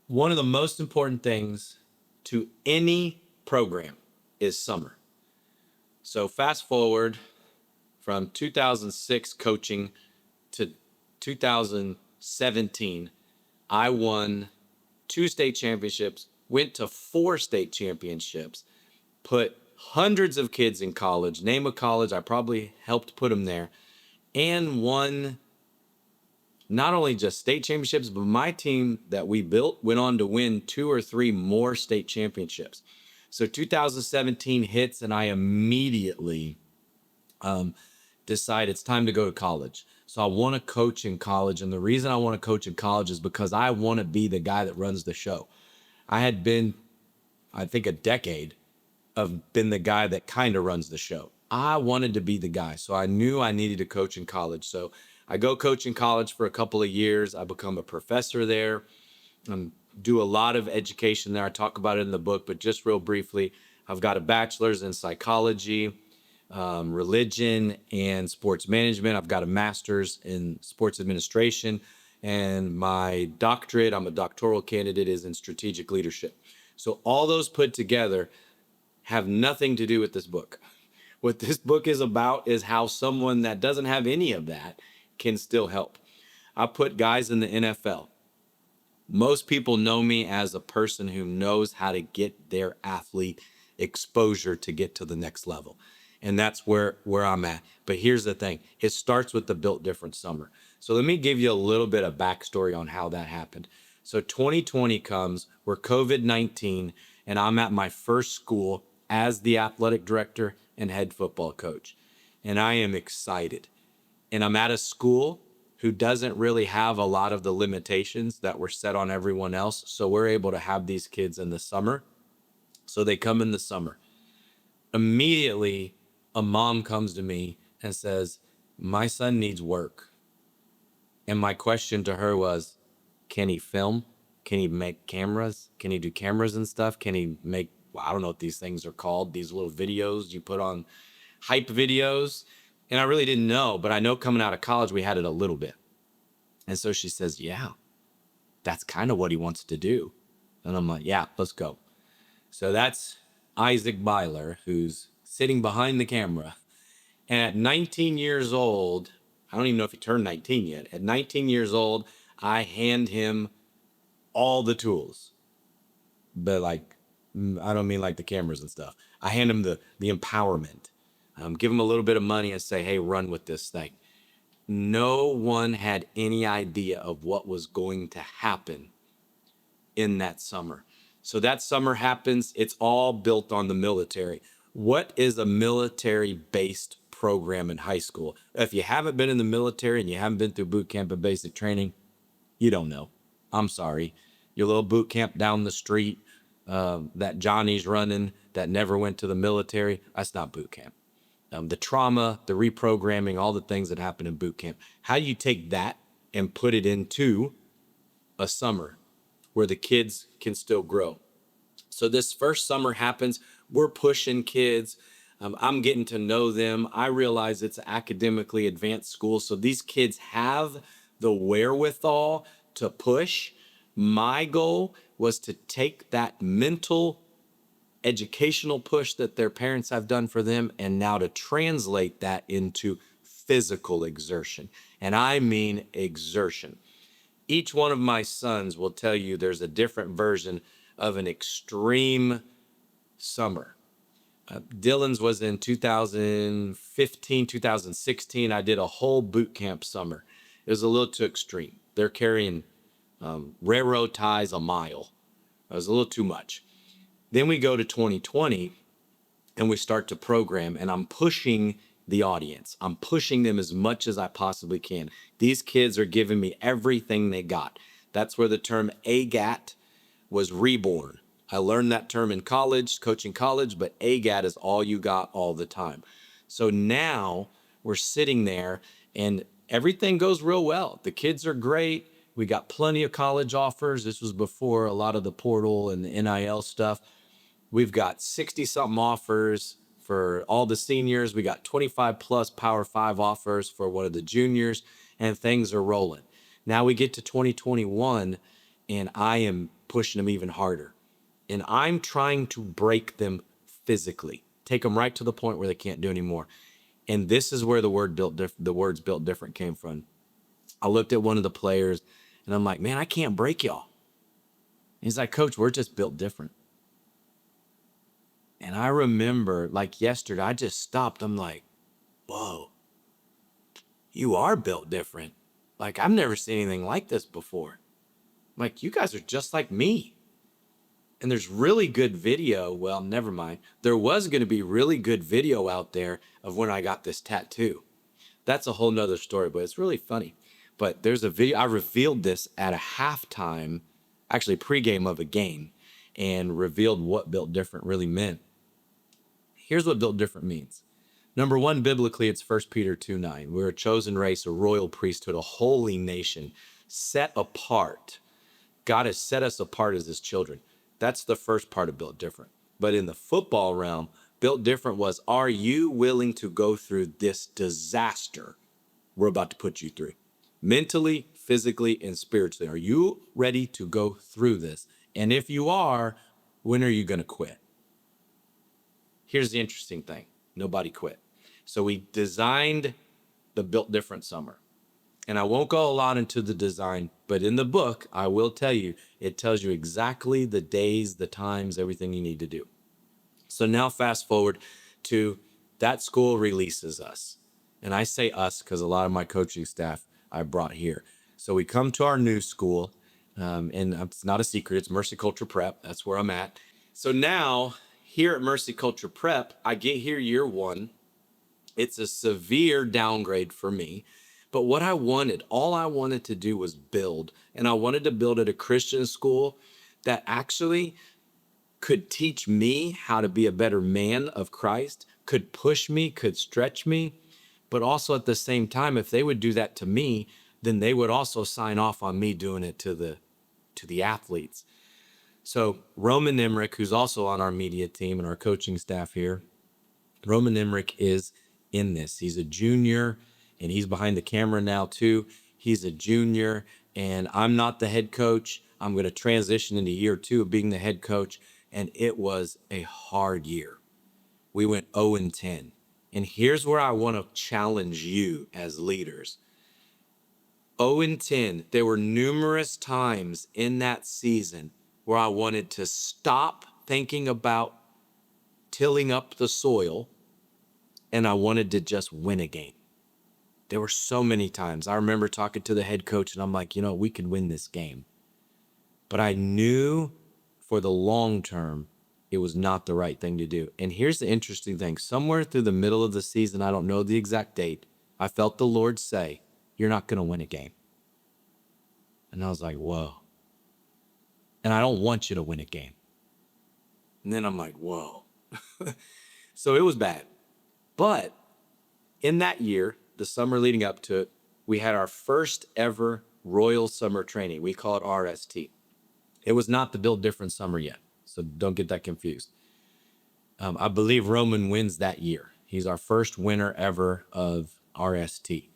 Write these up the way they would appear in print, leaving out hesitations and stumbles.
One of the most important things to any program is summer. So fast forward from 2006 coaching to 2017, I won 2 state championships, went to 4 state championships, put hundreds of kids in college, name a college, I probably helped put them there, and won not only just state championships, but my team that we built went on to win 2 or 3 more state championships. So 2017 hits, and I immediately decide it's time to go to college. So I want to coach in college. And the reason I want to coach in college is because I want to be the guy that runs the show. I had been, I think, a decade of been the guy that kind of runs the show. I wanted to be the guy. So I knew I needed to coach in college. So I go coach in college for a couple of years. I become a professor there and do a lot of education there. I talk about it in the book, but just real briefly, I've got a bachelor's in psychology, religion, and sports management. I've got a master's in sports administration, and my doctorate, I'm a doctoral candidate, is in strategic leadership. So all those put together have nothing to do with this book. What this book is about is how someone that doesn't have any of that can still help. I put guys in the NFL. Most people know me as a person who knows how to get their athlete exposure to get to the next level. And that's where I'm at. But here's the thing. It starts with the Built Different Summer. So let me give you a little bit of backstory on how that happened. So 2020 comes, we're COVID-19, and I'm at my first school as the athletic director and head football coach. And I am excited. And I'm at a school who doesn't really have a lot of the limitations that were set on everyone else. So we're able to have these kids in the summer. So they come in the summer. Immediately, a mom comes to me and says, my son needs work. And my question to her was, can he film? Can he make cameras? Can he do cameras and stuff? Can he make, well, I don't know what these things are called, these little videos you put on, hype videos? And I really didn't know, but I know coming out of college, we had it a little bit. And so she says, yeah, that's kind of what he wants to do. And I'm like, yeah, let's go. So that's Isaac Byler, who's sitting behind the camera. And at 19 years old, I don't even know if he turned 19 yet. At 19 years old, I hand him all the tools. But like, I don't mean like the cameras and stuff. I hand him the empowerment. Give him a little bit of money and say, hey, run with this thing. No one had any idea of what was going to happen in that summer. So that summer happens. It's all built on the military. What is a military-based program in high school? If you haven't been in the military and you haven't been through boot camp and basic training, you don't know. I'm sorry. Your little boot camp down the street that Johnny's running that never went to the military, that's not boot camp. The trauma, the reprogramming, all the things that happen in boot camp. How do you take that and put it into a summer where the kids can still grow? So this first summer happens. We're pushing kids. I'm getting to know them. I realize it's an academically advanced school. So these kids have the wherewithal to push. My goal was to take that mental educational push that their parents have done for them and now to translate that into physical exertion. And I mean exertion. Each one of my sons will tell you there's a different version of an extreme summer. Dylan's was in 2015, 2016. I did a whole boot camp summer. It was a little too extreme. They're carrying railroad ties a mile. It was a little too much. Then we go to 2020 and we start to program, and I'm pushing the audience. I'm pushing them as much as I possibly can. These kids are giving me everything they got. That's where the term AGAT was reborn. I learned that term in college, coaching college, but AGAT is all you got all the time. So now we're sitting there and everything goes real well. The kids are great. We got plenty of college offers. This was before a lot of the portal and the NIL stuff. We've got 60 something offers for all the seniors. We got 25 plus Power 5 offers for one of the juniors, and things are rolling. Now we get to 2021 and I am pushing them even harder. And I'm trying to break them physically, take them right to the point where they can't do anymore. And this is where the words built different came from. I looked at one of the players and I'm like, man, I can't break y'all. He's like, coach, we're just built different. And I remember like yesterday, I just stopped. I'm like, whoa, you are built different. Like, I've never seen anything like this before. Like, you guys are just like me. And there's really good video. Well, never mind. There was going to be really good video out there of when I got this tattoo. That's a whole nother story, but it's really funny. But there's a video. I revealed this at a halftime, actually pregame of a game, and revealed what built different really meant. Here's what built different means. Number one, biblically, it's 1 Peter 2:9. We're a chosen race, a royal priesthood, a holy nation, set apart. God has set us apart as his children. That's the first part of built different. But in the football realm, built different was, are you willing to go through this disaster we're about to put you through? Mentally, physically, and spiritually. Are you ready to go through this? And if you are, when are you going to quit? Here's the interesting thing. Nobody quit. So we designed the Built Different Summer. And I won't go a lot into the design, but in the book, I will tell you, it tells you exactly the days, the times, everything you need to do. So now fast forward to that school releases us. And I say us because a lot of my coaching staff I brought here. So we come to our new school, and it's not a secret, it's Mercy Culture Prep. That's where I'm at. So now here at Mercy Culture Prep, I get here year one. It's a severe downgrade for me. But what I wanted, all I wanted to do was build. And I wanted to build at a Christian school that actually could teach me how to be a better man of Christ, could push me, could stretch me. But also at the same time, if they would do that to me, then they would also sign off on me doing it to the athletes. So Roman Emmerich, who's also on our media team and our coaching staff here, Roman Emmerich is in this. He's a junior and he's behind the camera now too. He's a junior and I'm not the head coach. I'm going to transition into year two of being the head coach. And it was a hard year. We went 0-10. And here's where I want to challenge you as leaders. 0-10, there were numerous times in that season where I wanted to stop thinking about tilling up the soil and I wanted to just win a game. There were so many times. I remember talking to the head coach and I'm like, we could win this game. But I knew for the long term, it was not the right thing to do. And here's the interesting thing. Somewhere through the middle of the season, I don't know the exact date, I felt the Lord say, you're not going to win a game. And I was like, whoa. And I don't want you to win a game. And then I'm like, whoa. So it was bad. But in that year, the summer leading up to it, we had our first ever Royal Summer Training. We call it RST. It was not the Build Different Summer yet, so don't get that confused. I believe Roman wins that year. He's our first winner ever of RST.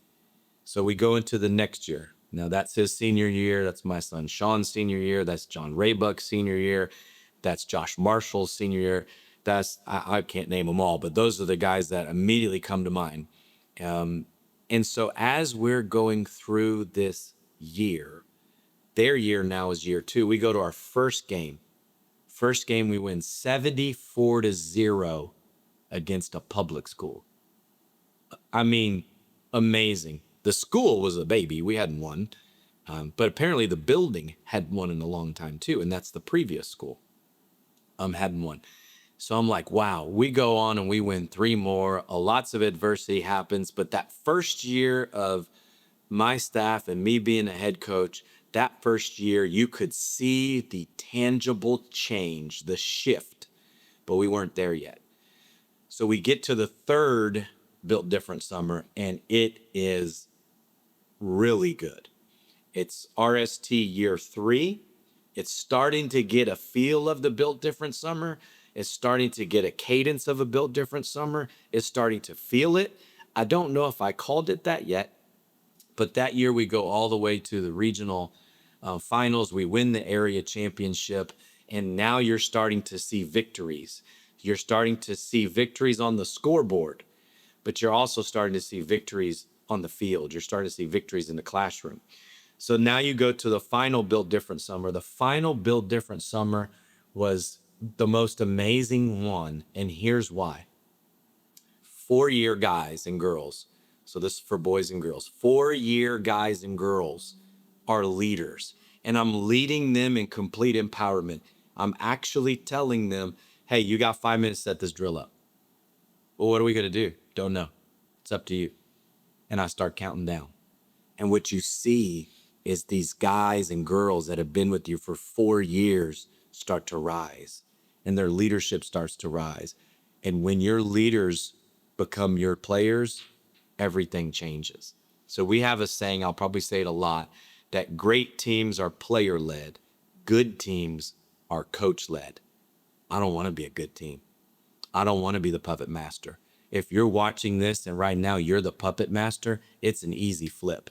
So we go into the next year. Now that's his senior year. That's my son Sean's senior year. That's John Raybuck's senior year. That's Josh Marshall's senior year. I can't name them all, but those are the guys that immediately come to mind. And so as we're going through this year, their year now is year two. We go to our first game. First game, we win 74-0 against a public school. I mean, amazing. The school was a baby. We hadn't won. But apparently the building hadn't won in a long time too. And that's the previous school. Hadn't won. So I'm like, wow, we go on and we win 3 more. Lots of adversity happens. But that first year of my staff and me being a head coach, that first year, you could see the tangible change, the shift, but we weren't there yet. So we get to the third Built Different Summer, and it is really good. It's RST year 3. It's starting to get a feel of the Built Different Summer. It's starting to get a cadence of a Built Different Summer. It's starting to feel it. I don't know if I called it that yet, but that year we go all the way to the regional finals. We win the area championship. And now you're starting to see victories. You're starting to see victories on the scoreboard, but you're also starting to see victories on the field. You're starting to see victories in the classroom. So now you go to the final Build Different summer. The final Build Different summer was the most amazing one. And here's why. 4-year guys and girls. So this is for boys and girls. 4-year guys and girls are leaders. And I'm leading them in complete empowerment. I'm actually telling them, hey, you got 5 minutes to set this drill up. Well, what are we going to do? Don't know. It's up to you. And I start counting down. And what you see is these guys and girls that have been with you for 4 years start to rise, and their leadership starts to rise. And when your leaders become your players, everything changes. So we have a saying, I'll probably say it a lot, that great teams are player led, good teams are coach led. I don't want to be a good team. I don't want to be the puppet master. If you're watching this and right now you're the puppet master, it's an easy flip.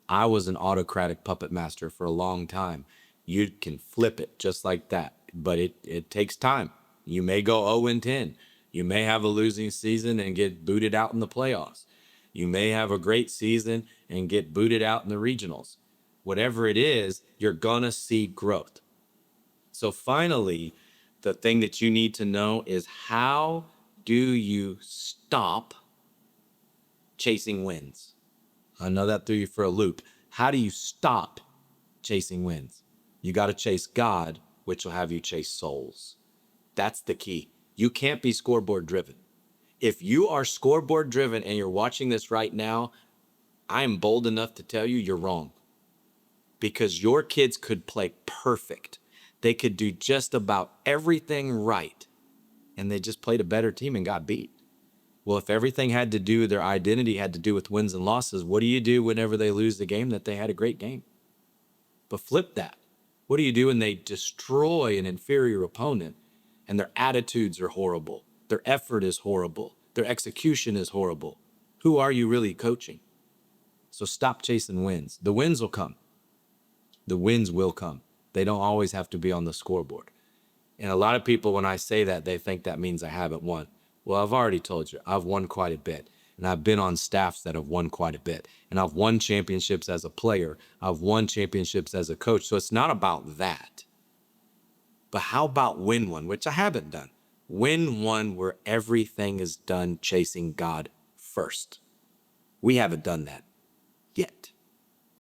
I was an autocratic puppet master for a long time. You can flip it just like that, but it takes time. You may go 0-10. You may have a losing season and get booted out in the playoffs. You may have a great season and get booted out in the regionals. Whatever it is, you're going to see growth. So finally, the thing that you need to know is, how do you stop chasing wins? I know that threw you for a loop. How do you stop chasing wins? You got to chase God, which will have you chase souls. That's the key. You can't be scoreboard driven. If you are scoreboard driven and you're watching this right now, I am bold enough to tell you you're wrong. Because your kids could play perfect. They could do just about everything right. And they just played a better team and got beat. Well, if everything had to do, their identity had to do with wins and losses, what do you do whenever they lose the game that they had a great game? But flip that. What do you do when they destroy an inferior opponent and their attitudes are horrible? Their effort is horrible. Their execution is horrible. Who are you really coaching? So stop chasing wins. The wins will come. The wins will come. They don't always have to be on the scoreboard. And a lot of people, when I say that, they think that means I haven't won. Well, I've already told you, I've won quite a bit. And I've been on staffs that have won quite a bit. And I've won championships as a player. I've won championships as a coach. So it's not about that. But how about win one, which I haven't done? Win one where everything is done chasing God first. We haven't done that.